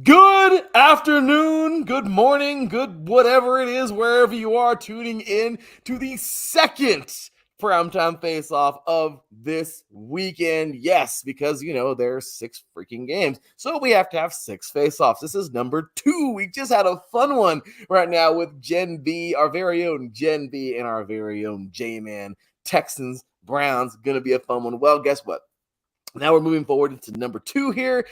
Good afternoon, good morning, good whatever it is, wherever you are tuning in to the second primetime face-off of this weekend. Yes, because there's six freaking games, so we have to have six face-offs. This is number 2. We just had a fun one right now with Gen B, our very own Gen B, and our very own J-Man. Texans, Browns, gonna be a fun one. Well, guess what? Now we're moving forward into number 2 here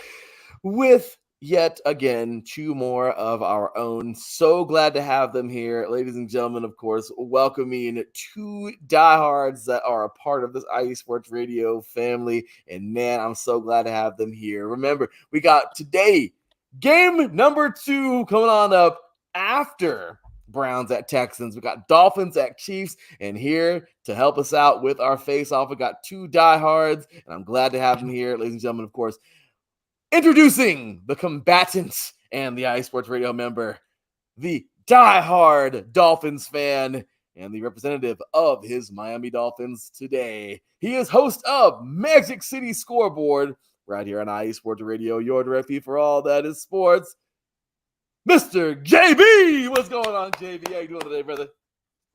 with yet again 2 more of our own. So glad to have them here, ladies and gentlemen. Of course, welcoming 2 diehards that are a part of this IE Sports Radio family, and man, I'm so glad to have them here. Remember, we got today game number 2 coming on up after Browns at Texans. We got Dolphins at Chiefs, and here to help us out with our face-off, we got 2 diehards, and I'm glad to have them here, ladies and gentlemen. Of course, introducing the combatant and the IE Sports Radio member, the diehard Dolphins fan, and the representative of his Miami Dolphins today. He is host of Magic City Scoreboard right here on IE Sports Radio, your direct feed for all that is sports. Mr. JB, what's going on, JB? How you doing today, brother?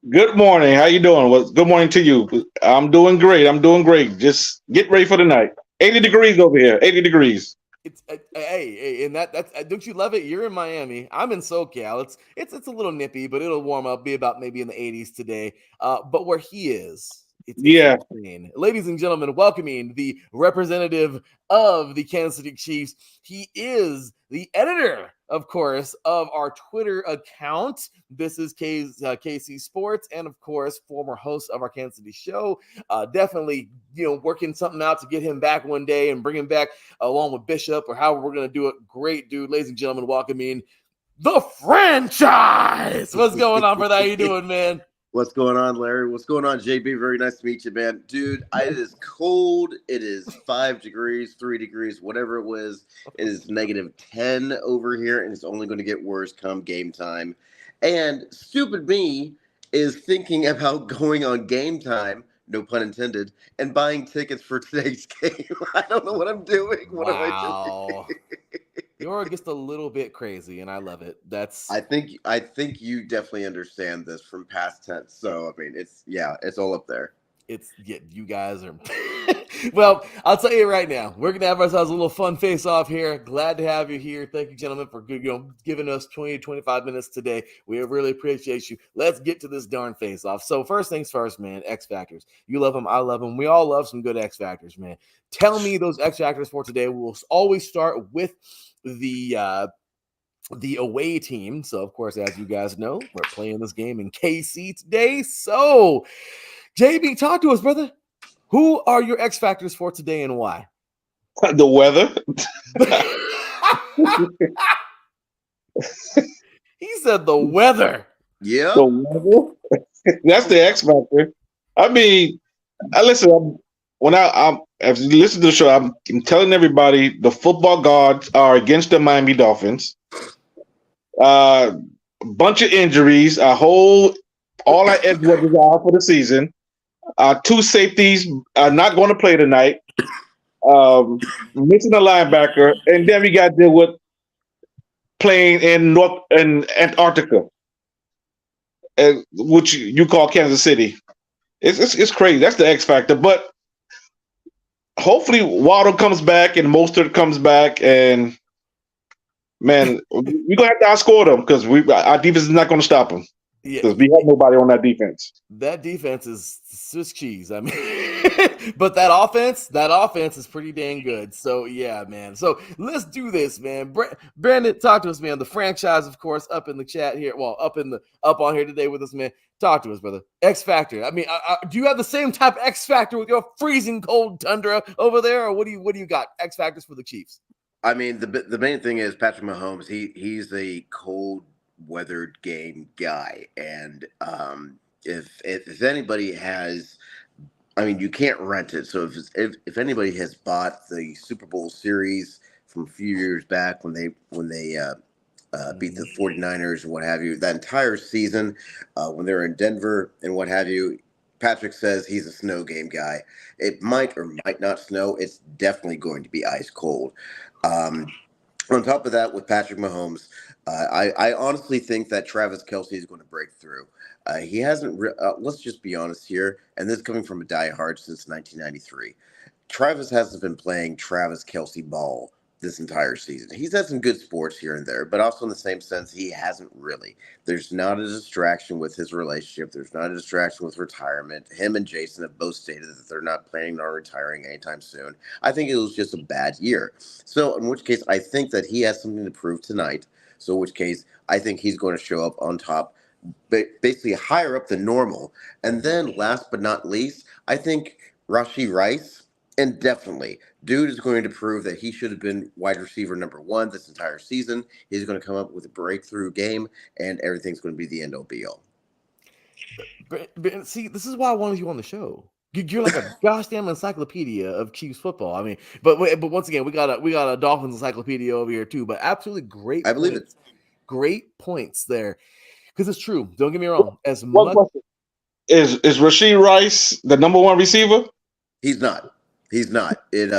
Good morning. How you doing? Well, good morning to you. I'm doing great. Just get ready for the night. 80 degrees over here. 80 degrees. It's hey, and that's don't you love it? You're in Miami. I'm in SoCal. It's a little nippy, but it'll warm up. Be about maybe in the 80s today. But where he is, it's Yeah. insane. Ladies and gentlemen, welcoming the representative of the Kansas City Chiefs. He is the editor, of course, of our Twitter account. This is KC Sports, and of course, former host of our Kansas City show. Definitely, working something out to get him back one day and bring him back along with Bishop or however we're going to do it. Great dude. Ladies and gentlemen, welcoming the franchise. What's going on, brother? How you doing, man? What's going on, Larry? What's going on, JB? Very nice to meet you, man. Dude, it is cold. It is 5 degrees, 3 degrees, whatever it was. It is negative 10 over here, and it's only going to get worse come game time. And stupid me is thinking about going on game time, no pun intended, and buying tickets for today's game. I don't know what I'm doing. What am I doing? You're just a little bit crazy, and I love it. I think you definitely understand this from past tense. So I mean, it's all up there. You guys are well, I'll tell you right now, we're gonna have ourselves a little fun face off here. Glad to have you here. Thank you, gentlemen, for giving us 20 to 25 minutes today. We really appreciate you. Let's get to this darn face off. So first things first, man, X Factors. You love them, I love them. We all love some good X Factors, man. Tell me those X Factors for today. We'll always start with the away team. So of course, as you guys know, we're playing this game in KC today. So JB, talk to us, brother. Who are your X Factors for today and why? The weather. He said the weather. Yeah. The weather. That's the X Factor. I mean, listen, as you listen to the show, I'm telling everybody the football gods are against the Miami Dolphins. A bunch of injuries, all our edge rushers are out for the season. 2 safeties are not going to play tonight. Missing a linebacker, and then we got to deal with playing in Antarctica, which you call Kansas City. It's crazy. That's the X factor. But hopefully Waddle comes back and Mostert comes back, and man, we're gonna have to outscore them because our defense is not going to stop them. Yeah, because we have nobody on that defense. That defense is Swiss cheese. I mean, but that offense is pretty dang good. So yeah, man. So let's do this, man. Brandon, talk to us, man. The franchise, of course, up in the chat here. Well, up on here today with us, man. Talk to us, brother. X Factor. I mean, do you have the same type of X Factor with your freezing cold tundra over there, or what do you got? X Factors for the Chiefs. I mean, the main thing is Patrick Mahomes. He's a cold weathered game guy, and if anybody has, I mean, you can't rent it. So if anybody has bought the Super Bowl series from a few years back when they beat the 49ers and what have you, that entire season when they were in Denver and what have you, Patrick says he's a snow game guy. It might or might not snow. It's definitely going to be ice cold. On top of that, with Patrick Mahomes, I honestly think that Travis Kelce is going to break through. He hasn't. Let's just be honest here, and this is coming from a diehard since 1993. Travis hasn't been playing Travis Kelce ball this entire season. He's had some good sports here and there, but also in the same sense, he hasn't really. There's not a distraction with his relationship. There's not a distraction with retirement. Him and Jason have both stated that they're not planning on retiring anytime soon. I think it was just a bad year. So in which case, I think that he has something to prove tonight. So in which case, I think he's going to show up on top, basically higher up than normal. And then last but not least, I think Rashee Rice, and definitely, dude is going to prove that he should have been wide receiver number 1 this entire season. He's going to come up with a breakthrough game, and everything's going to be the end all be all. But see, this is why I wanted you on the show. You're like a gosh damn encyclopedia of Chiefs football. I mean, but once again, we got a Dolphins encyclopedia over here too. But absolutely great. I believe it. Great points there, because it's true. Don't get me wrong. Is Rashee Rice the number 1 receiver? He's not. He's not. It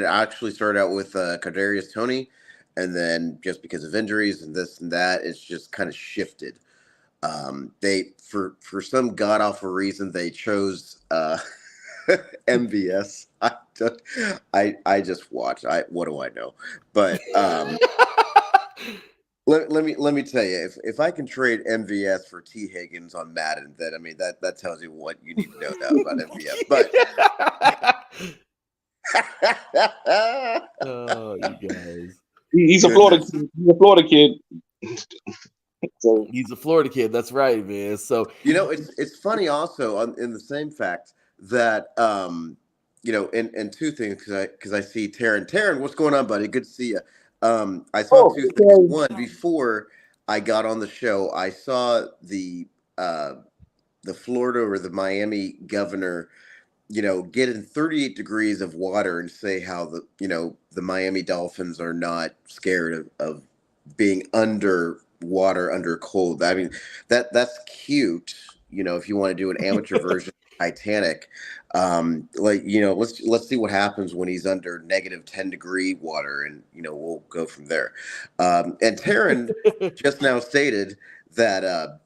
actually started out with Kadarius Toney, and then just because of injuries and this and that, it's just kind of shifted. They for some god awful reason they chose MVS. I just watch. What do I know? But let me tell you, if I can trade MVS for T Higgins on Madden, then I mean that tells you what you need to know now about MVS. But oh, you guys. He's a Florida kid. So he's a Florida kid. That's right, man. So it's funny also in the same fact that and two things because I see Taryn, what's going on, buddy? Good to see you. I saw two things. One, before I got on the show, I saw the Florida or the Miami governor, get in 38 degrees of water and say how the Miami Dolphins are not scared of being under water, under cold. I mean, that's cute. If you want to do an amateur version of Titanic, let's see what happens when he's under negative 10-degree water, and we'll go from there. And Taryn just now stated that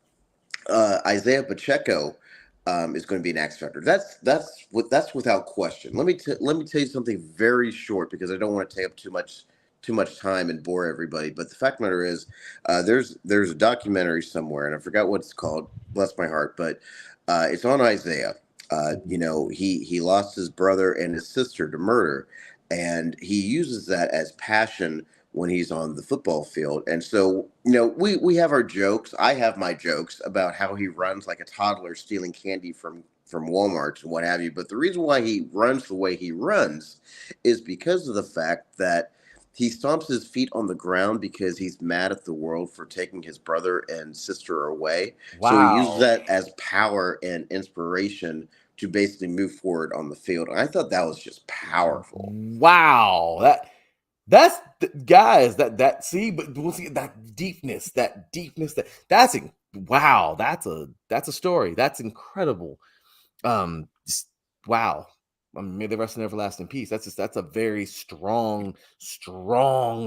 Isaiah Pacheco is going to be an X factor. That's without question. Let me tell you something very short, because I don't want to take up too much time and bore everybody. But the fact of the matter is, there's a documentary somewhere, and I forgot what it's called. Bless my heart, but it's on Isaiah. He lost his brother and his sister to murder, and he uses that as passion when he's on the football field. And so, we have our jokes. I have my jokes about how he runs like a toddler stealing candy from Walmart and what have you. But the reason why he runs the way he runs is because of the fact that he stomps his feet on the ground because he's mad at the world for taking his brother and sister away. Wow. So he uses that as power and inspiration to basically move forward on the field. And I thought that was just powerful. Wow. That's guys, see, but we'll see that deepness, that's a story. That's incredible. Wow. I mean, may the rest in everlasting peace. That's a very strong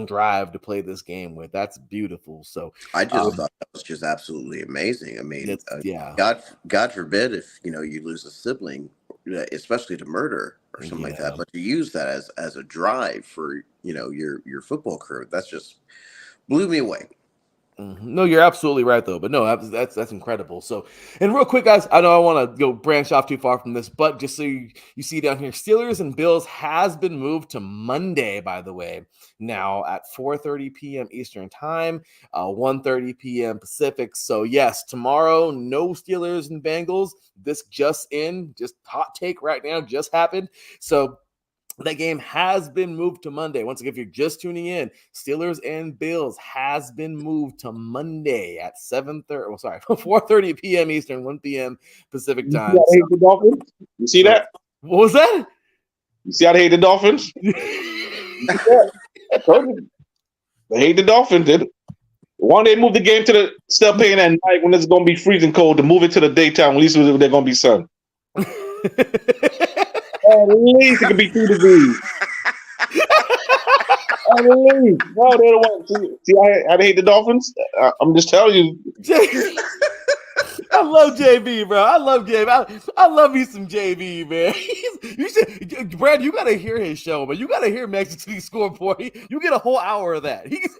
drive to play this game with. That's beautiful. So I just thought that was just absolutely amazing. I mean, God forbid if you lose a sibling, especially to murder or something like that, but to use that as a drive for your football career, that's just blew me away. No, you're absolutely right, though. But no, that's incredible. So, and real quick, guys, I know I want to go branch off too far from this, but just so you see down here, Steelers and Bills has been moved to Monday, by the way, now at 4:30 p.m. Eastern time, 1:30 p.m. Pacific. So, yes, tomorrow, no Steelers and Bengals. This just hot take right now, just happened. So, that game has been moved to Monday. Once again, if you're just tuning in, Steelers and Bills has been moved to Monday at 4:30 p.m. Eastern, 1 p.m. Pacific time. You hate the Dolphins? You see that? What was that? You see how they hate the Dolphins? I told you. They hate the Dolphins. Why don't they move the game to the stop playing at night when it's going to be freezing cold, to move it to the daytime, at least they're going to be sun. At least it could be 2 degrees. I believe. No, they don't want. See, I hate the Dolphins. I'm just telling you. I love JB, bro. I love JB. I love me some JB, man. You should, Brad. You gotta hear his show, man. You gotta hear Mexican City Scoreboard. You get a whole hour of that. He's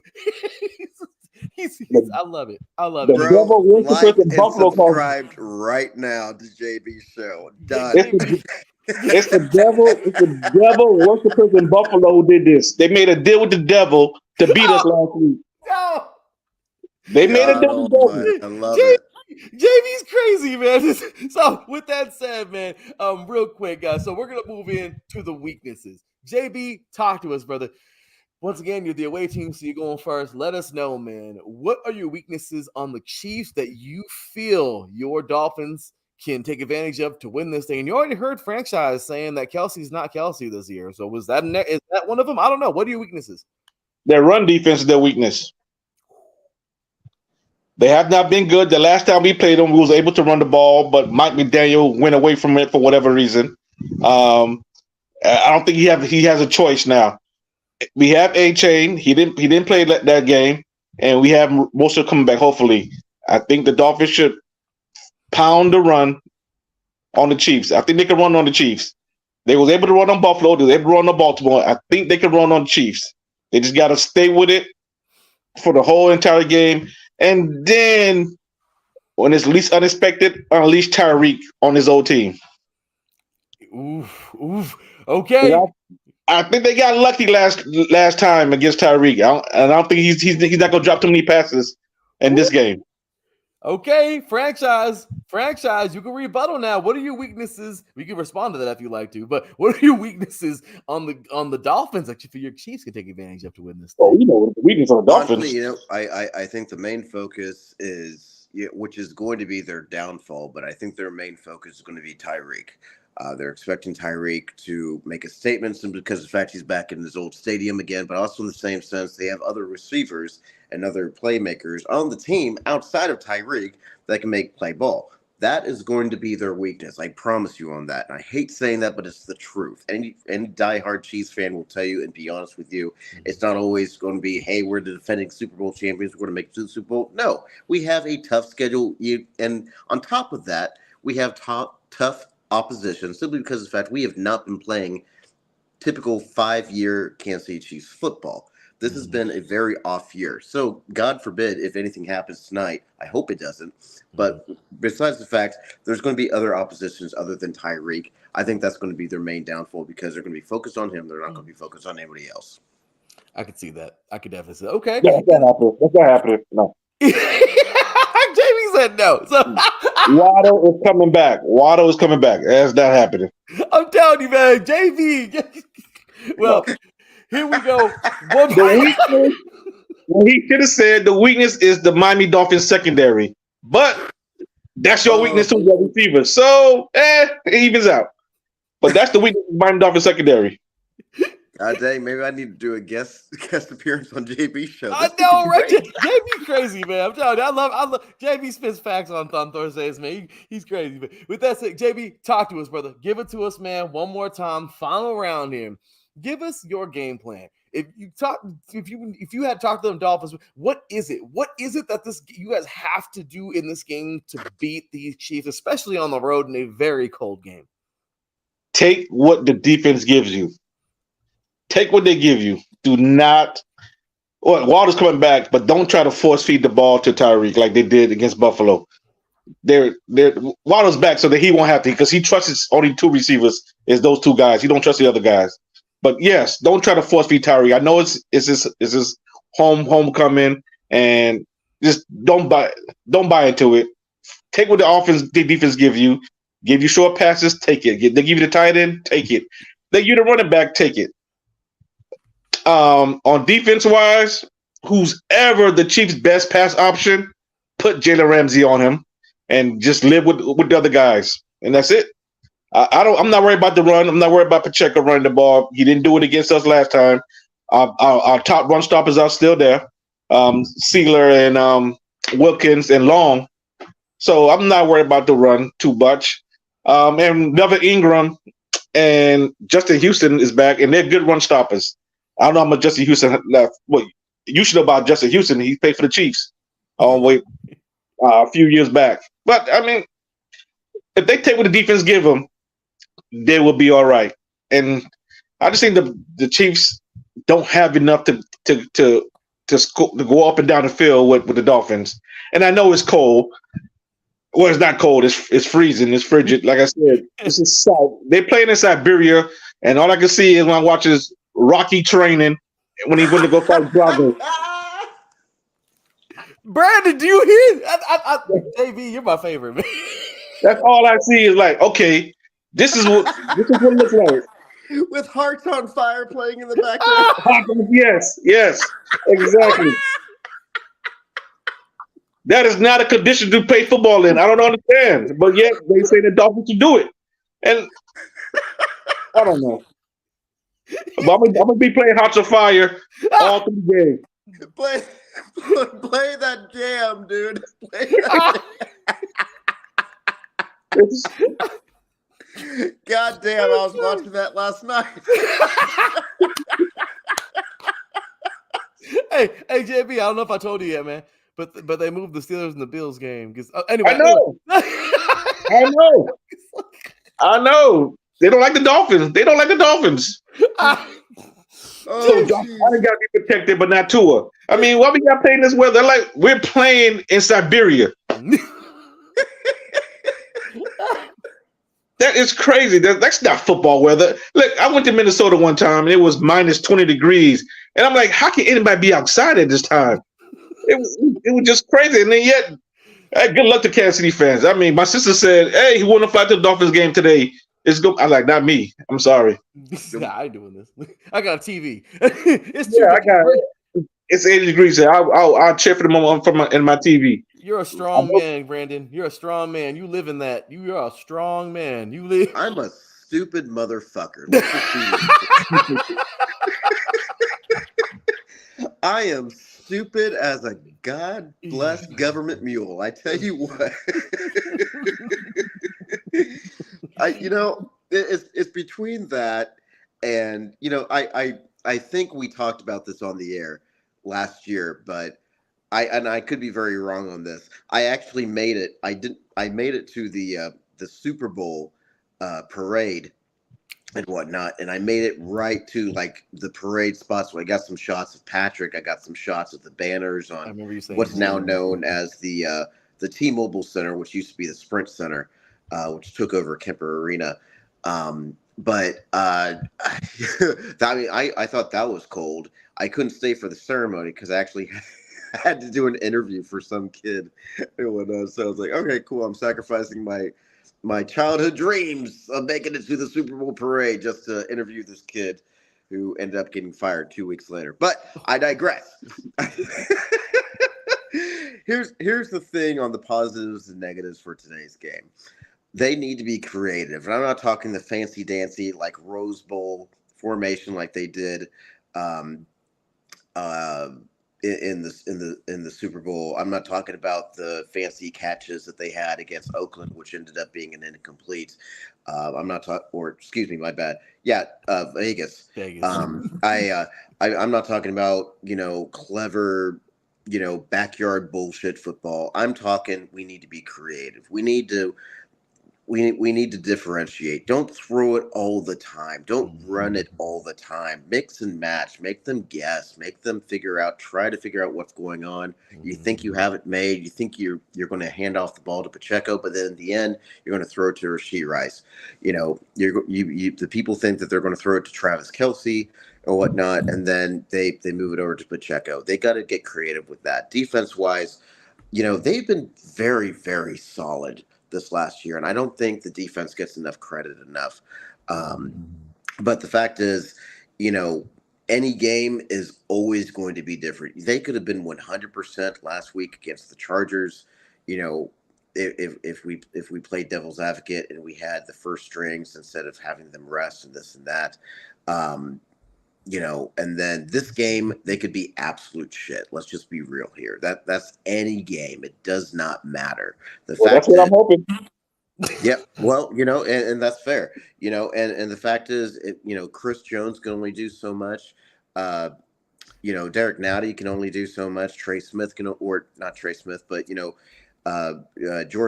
I love it. I love The it. Bro, devil like worshippers in and Buffalo call. subscribed right now to JB's show. Done. It's the devil. It's the devil worshippers in Buffalo who did this. They made a deal with the devil to beat us last week. No. They made a deal with the devil. I love it. JB's crazy, man. So with that said, man, real quick, guys. So we're gonna move in to the weaknesses. JB, talk to us, brother. Once again, you're the away team, so you're going first. Let us know, man. What are your weaknesses on the Chiefs that you feel your Dolphins can take advantage of to win this thing? And you already heard franchise saying that Kelsey's not Kelsey this year. So is that one of them? I don't know. What are your weaknesses? Their run defense is their weakness. They have not been good. The last time we played them, we was able to run the ball, but Mike McDaniel went away from it for whatever reason. I don't think he has a choice now. We have A-Chain. He didn't play that game, and we have Moser coming back. Hopefully, I think the Dolphins should pound the run on the Chiefs. I think they can run on the Chiefs. They was able to run on Buffalo. They were able to run on Baltimore. I think they can run on the Chiefs. They just got to stay with it for the whole entire game. And then, when it's least unexpected, unleash Tyreek on his old team. Oof. Okay. I think they got lucky last time against Tyreek. I don't think he's not gonna drop too many passes in this game. Okay, franchise. You can rebuttal now. What are your weaknesses? We can respond to that if you like to, but what are your weaknesses on the Dolphins that you feel your Chiefs can take advantage of to win this? Oh, the weakness on the Dolphins. Honestly, I think the main focus is, which is going to be their downfall, but I think their main focus is going to be Tyreek. They're expecting Tyreek to make a statement simply because of the fact he's back in his old stadium again, but also in the same sense, they have other receivers and other playmakers on the team outside of Tyreek that can make play ball. That is going to be their weakness. I promise you on that. And I hate saying that, but it's the truth. Any diehard Chiefs fan will tell you, and be honest with you, it's not always going to be, hey, we're the defending Super Bowl champions, we're going to make it to the Super Bowl. No, we have a tough schedule. And on top of that, we have tough opposition simply because of the fact we have not been playing typical 5-year Kansas City Chiefs football. This has been a very off year. So God forbid if anything happens tonight. I hope it doesn't. But besides the fact there's going to be other oppositions other than Tyreek, I think that's going to be their main downfall because they're going to be focused on him. They're not going to be focused on anybody else. I could see that. I could definitely see that. Okay. Yeah, that's not happening. No. Jamie said no. So Waddle is coming back. That's not happening. I'm telling you, man. JV. Well, here we go. He should have said the weakness is the Miami Dolphins secondary. But that's your weakness too, your receiver. So, it evens out. But that's the weakness of the Miami Dolphins secondary. God dang, maybe I need to do a guest appearance on JB's show. I know, right? JB crazy, man. I'm telling you, I love JB spits facts on Thursdays, man. He's crazy. But with that said, JB, talk to us, brother. Give it to us, man. One more time. Final round here. Give us your game plan. If you had talked to them Dolphins, what is it? What is it that you guys have to do in this game to beat these Chiefs, especially on the road in a very cold game? Take what the defense gives you. Take what they give you. Do not. Well, Walter's coming back, but don't try to force feed the ball to Tyreek like they did against Buffalo. Walter's back so that he won't have to, because he trusts only two receivers is those two guys. He don't trust the other guys. But yes, don't try to force feed Tyreek. I know it's his homecoming, and just don't buy into it. Take what the defense give you. Give you short passes, take it. They give you the tight end, take it. They give you the running back, take it. On defense wise, who's ever the Chiefs' best pass option, put Jalen Ramsey on him and just live with the other guys, and that's it. I'm not worried about the run. I'm not worried about Pacheco running the ball. He didn't do it against us last time. Our top run stoppers are still there, Sealer and Wilkins and Long. So I'm not worried about the run too much. And Melvin Ingram and Justin Houston is back, and they're good run stoppers. I don't know how much Justin Houston left. Well, you should know about Justin Houston. He played for the Chiefs. A few years back. But I mean, if they take what the defense give them, they will be all right. And I just think the Chiefs don't have enough to go up and down the field with the Dolphins. And I know it's cold. Well, it's not cold. It's freezing. It's frigid. Like I said, this is south. They're playing in Siberia, and all I can see is when I watch is Rocky training when he went to go fight Drago. Brandon, do you hear? JB, you're my favorite, man. That's all I see is like, okay, this is what it looks like. With Hearts on Fire playing in the background. Yes, exactly. That is not a condition to play football in. I don't understand. But yet they say the Dolphins can do it. And I don't know. But I'm gonna be playing Hearts on Fire all through the game. Play that jam, dude. Play that God damn, I was watching that last night. hey, JB, I don't know if I told you yet, man, but they moved the Steelers and the Bills game. Anyway, I know. They don't like the Dolphins. I got to be protected, but not Tua. I mean, why we got playing this weather? Like we're playing in Siberia. That is crazy. That's not football weather. Look, I went to Minnesota one time and it was minus 20 degrees. And I'm like, how can anybody be outside at this time? It was just crazy. And then yet, hey, good luck to Kansas City fans. I mean, my sister said, hey, he want to fly to the Dolphins game today. I'm like, not me. I'm sorry. Nah, I ain't doing this. I got a TV. I got it. It's 80 degrees. I'll cheer for them in my TV. You're a strong man, Brandon. You're a strong man. You live in that. You are a strong man. You live. I'm a stupid motherfucker. I am stupid as a God-blessed government mule. I tell you what. It's between that and I think we talked about this on the air last year, but I could be very wrong on this. I actually made it. I made it to the Super Bowl parade and whatnot, and I made it right to like the parade spots. So I got some shots of Patrick. I got some shots of the banners on what's now known as the T-Mobile Center, which used to be the Sprint Center, which took over Kemper Arena. But I thought that was cold. I couldn't stay for the ceremony because I actually had to do an interview for some kid and whatnot. So I was like, okay, cool. I'm sacrificing my childhood dreams of making it to the Super Bowl parade just to interview this kid who ended up getting fired 2 weeks later. But I digress. Here's the thing on the positives and negatives for today's game. They need to be creative. And I'm not talking the fancy dancy like Rose Bowl formation like they did in the Super Bowl. I'm not talking about the fancy catches that they had against Oakland, which ended up being an incomplete. I'm not talking, or excuse me, my bad. Yeah, Vegas. I'm not talking about clever, backyard bullshit football. I'm talking we need to be creative. We need to differentiate. Don't throw it all the time. Don't run it all the time. Mix and match. Make them guess. Make them try to figure out what's going on. You think you have it made. You think you're going to hand off the ball to Pacheco, but then in the end, you're going to throw it to Rashee Rice. The people think that they're going to throw it to Travis Kelce or whatnot, and then they move it over to Pacheco. They got to get creative with that. Defense-wise, they've been very, very solid this last year, and I don't think the defense gets enough credit enough. But the fact is, any game is always going to be different. They could have been 100% last week against the Chargers. If we played devil's advocate and we had the first strings instead of having them rest and this and that. And then this game, they could be absolute shit. Let's just be real here. That's any game. It does not matter. That's what I'm hoping. Yeah, well, and that's fair. And the fact is, Chris Jones can only do so much. Derek Nowdy can only do so much. Trey Smith or not Trey Smith, but George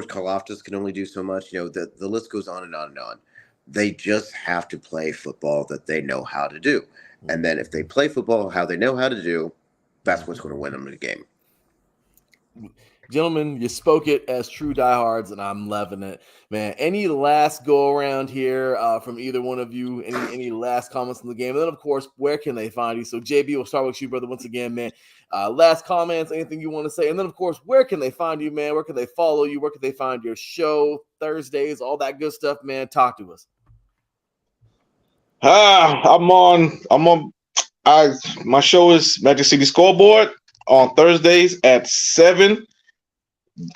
Karlaftis can only do so much. The list goes on and on and on. They just have to play football that they know how to do, and then if they play football how they know how to do, that's what's going to win them the game. Gentlemen, you spoke it as true diehards, and I'm loving it, man. Any last go around here from either one of you? Any last comments on the game? And then, of course, where can they find you? So, JB, we'll start with you, brother, once again, man. Last comments, anything you want to say? And then, of course, where can they find you, man? Where can they follow you? Where can they find your show, Thursdays, all that good stuff, man? Talk to us. My show is Magic City Scoreboard on Thursdays at 7.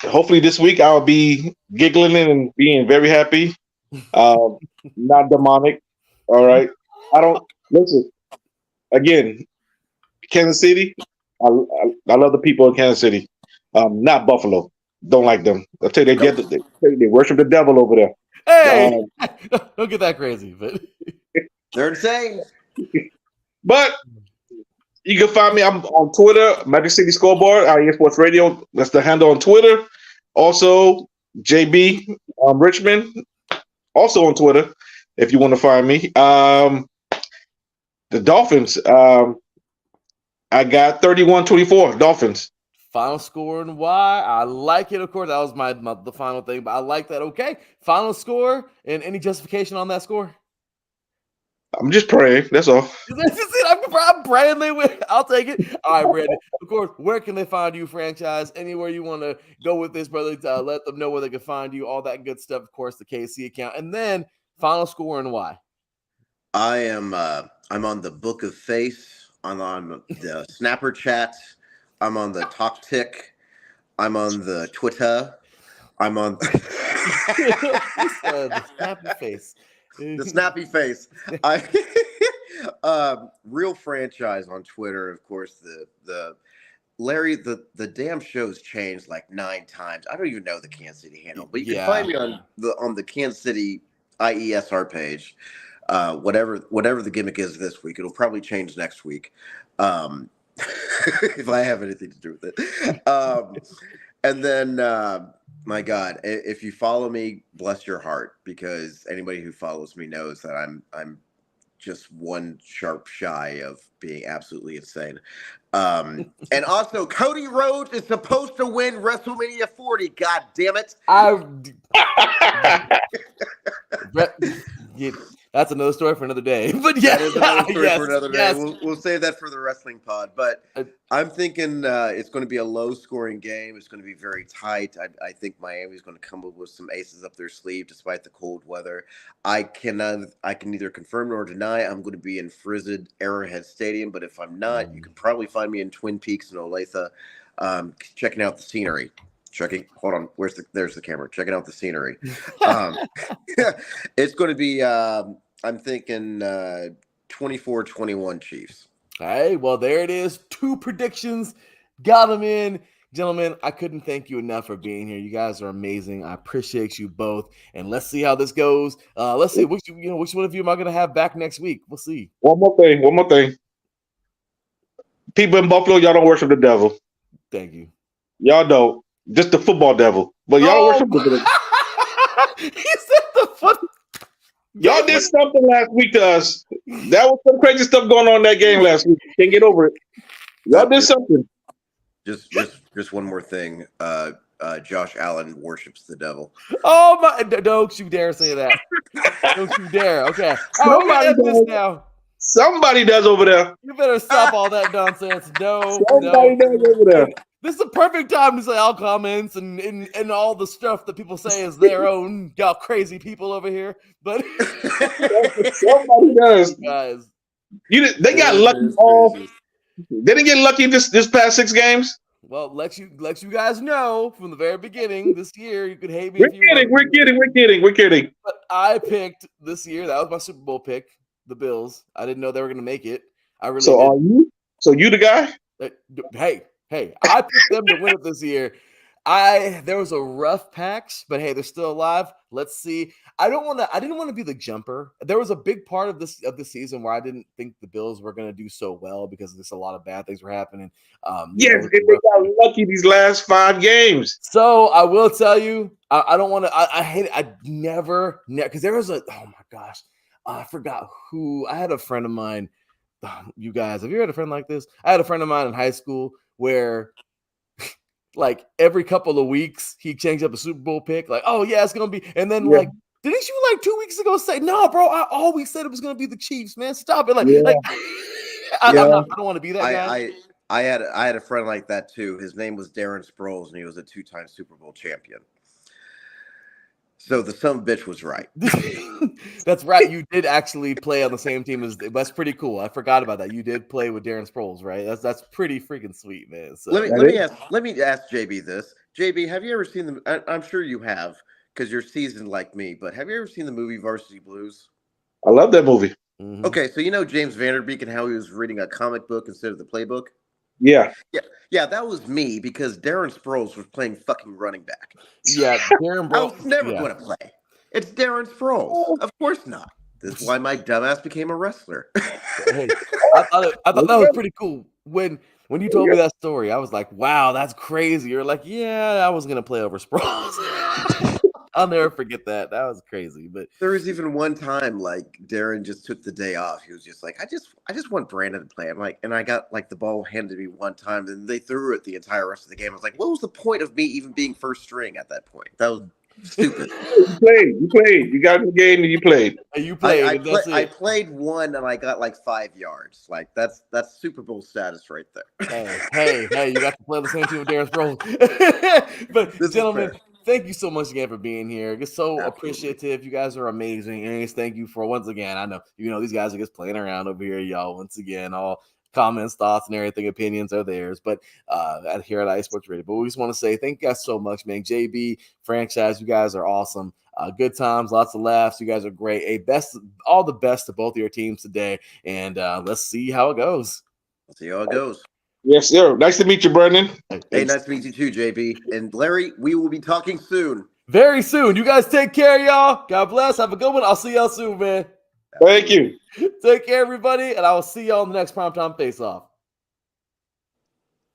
Hopefully this week I'll be giggling and being very happy. Not demonic. All right. I don't listen. Again, Kansas City. I love the people of Kansas City. Not Buffalo. Don't like them. I tell you, they worship the devil over there. Hey, don't get that crazy, but they're insane. But you can find me. I'm on Twitter, Magic City Scoreboard, IES Sports Radio. That's the handle on Twitter. Also, JB Richmond, also on Twitter, if you want to find me. The Dolphins, I got 31-24, Dolphins. Final score and why? I like it, of course. That was the final thing, but I like that. Okay, final score and any justification on that score? I'm just praying. That's all. I'm praying they win. I'll take it. All right, Brandon. Of course, where can they find you, franchise? Anywhere you want to go with this, brother, let them know where they can find you. All that good stuff. Of course, the KC account. And then final score and why. I'm on the Book of Face. I'm on the Snapper Chat. I'm on the Talk Tick. I'm on the Twitter. I'm on the snappy face. The snappy face. Real franchise on Twitter, of course. The Larry, the damn show's changed like 9 times. I don't even know the Kansas City handle, but you can find me on the Kansas City IESR page. Whatever the gimmick is this week, it'll probably change next week. If I have anything to do with it. And then, my God, if you follow me, bless your heart, because anybody who follows me knows that I'm just one sharp shy of being absolutely insane. And also, Cody Rhodes is supposed to win WrestleMania 40. God damn it! That's another story for another day. But yeah, that is another story for another day. We'll save that for the wrestling pod. But I'm thinking it's going to be a low-scoring game. It's going to be very tight. I think Miami's going to come up with some aces up their sleeve despite the cold weather. I can neither confirm nor deny I'm going to be in Frizzed Arrowhead Stadium. But if I'm not, you can probably find me in Twin Peaks in Olathe, checking out the scenery. Hold on. There's the camera. Checking out the scenery. It's going to be. I'm thinking 24-21 Chiefs. Hey, well, there it is. 2 predictions. Got them in. Gentlemen, I couldn't thank you enough for being here. You guys are amazing. I appreciate you both. And let's see how this goes. Let's see which one of you am I going to have back next week? We'll see. One more thing. People in Buffalo, y'all don't worship the devil. Thank you. Y'all don't. Just the football devil. But y'all worship the devil. He said the foot. Y'all did something last week to us. That was some crazy stuff going on in that game last week. Can't get over it. Y'all did something. Just one more thing. Josh Allen worships the devil. Oh my! Don't you dare say that. Don't you dare. Okay. Somebody does over there. You better stop all that nonsense. No. Somebody does over there. This is the perfect time to say all comments and all the stuff that people say is their own. Y'all crazy people over here. But somebody does. Guys. They got lucky. They didn't get lucky this past 6 games. Well, let you guys know from the very beginning this year. You could hate me. We're kidding. But I picked this year. That was my Super Bowl pick. The Bills. I didn't know they were going to make it. I really. So are you? So you the guy? Hey, I picked them to win it this year. There was a rough patch, but hey, they're still alive. Let's see. I didn't want to be the jumper. There was a big part of the season where I didn't think the Bills were going to do so well because there's a lot of bad things were happening. Yes, and they got lucky these last 5 games. So I will tell you, I don't want to. I hate it. I never because there was oh my gosh, I forgot who. I had a friend of mine. You guys, have you had a friend like this? I had a friend of mine in high school where like every couple of weeks he changed up a Super Bowl pick. Like, oh yeah, it's gonna be, and then like, didn't you like 2 weeks ago say, no, bro? I always said it was gonna be the Chiefs, man. Stop it. Like I don't want to be that guy. I had a friend like that too. His name was Darren Sproles, and he was a 2-time Super Bowl champion. So the son of a bitch was right. That's right. You did actually play on the same team as. That's pretty cool. I forgot about that. You did play with Darren Sproles, right? That's pretty freaking sweet, man. So. Let me ask JB this. JB, have you ever seen the? I'm sure you have because you're seasoned like me. But have you ever seen the movie Varsity Blues? I love that movie. Mm-hmm. Okay, so you know James Vanderbeek and how he was reading a comic book instead of the playbook. Yeah, that was me because Darren Sproles was playing fucking running back. Yeah, Darren I was never going to play. It's Darren Sproles. Of course not. This is why my dumbass became a wrestler. Hey, I thought that was pretty cool. When you told me that story, I was like, wow, that's crazy. You're like, yeah, I was going to play over Sproles. I'll never forget that. That was crazy. But there was even one time like Darren just took the day off. He was just like, I just want Brandon to play. I'm like, and I got like the ball handed to me one time, and they threw it the entire rest of the game. I was like, what was the point of me even being first string at that point? That was stupid. You played. You got in the game and you played. You played. I played one and I got like 5 yards. Like that's Super Bowl status right there. Hey, you got to play the same team with Darren Sproles. But gentlemen, thank you so much again for being here. It's so appreciative. You guys are amazing. And thank you for once again. I know these guys are just playing around over here, y'all. Once again, all comments, thoughts, and everything, opinions are theirs. But here at iSports Radio. But we just want to say thank you guys so much, man. JB, franchise, you guys are awesome. Good times, lots of laughs. You guys are great. All the best to both of your teams today. And let's see how it goes. Let's see how it goes. Yes, sir. Nice to meet you, Brendan. Hey, nice to meet you too, JB. And Larry, we will be talking soon. Very soon. You guys take care, y'all. God bless. Have a good one. I'll see y'all soon, man. Thank you. Take care, everybody. And I will see y'all on the next Primetime Face-Off.